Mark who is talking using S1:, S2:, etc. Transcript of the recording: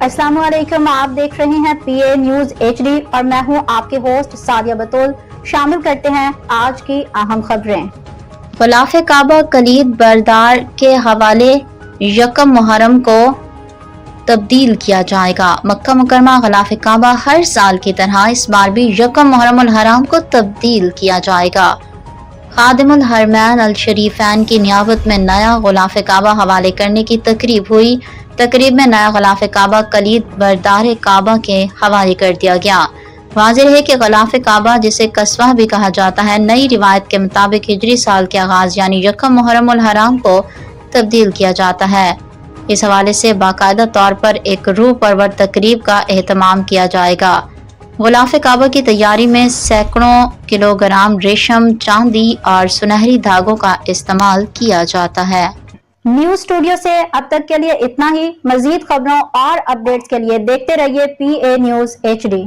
S1: अस्सलाम वालेकुम, आप देख रहे हैं PA न्यूज HD और मैं हूं आपके होस्ट सादिया बतूल। शामिल करते हैं आज की अहम खबरें।
S2: ग़िलाफ़ काबा कलीद बरदार के हवाले यकम मुहर्रम को तब्दील किया जाएगा। मक्का मुकरमा ग़िलाफ़ काबा हर साल की तरह इस बार भी यकम मुहर्रम हराम को तब्दील किया जाएगा। खादिमुल हरमैन अल शरीफैन की नियाबत में नया ग़िलाफ़ काबा हवाले करने की तकरीब हुई। तकरीब में नया ग़िलाफ़ काबा कलीद बरदार काबा के हवाले कर दिया गया। वाज़ेह है कि ग़िलाफ़ काबा, जिसे कस्वा भी कहा जाता है, नई रिवायत के मुताबिक हिजरी साल के आगाज़ यानी यकम मुहर्रम अल हराम को तब्दील किया जाता है। इस हवाले से बाकायदा तौर पर एक रूह परवर तकरीब का एहतमाम किया जाएगा। ग़िलाफ़ काबा की तैयारी में सैकड़ों किलोग्राम रेशम, चांदी और सुनहरी धागों का इस्तेमाल किया जाता है।
S1: न्यूज स्टूडियो से अब तक के लिए इतना ही। मजीद खबरों और अपडेट्स के लिए देखते रहिए PA न्यूज HD।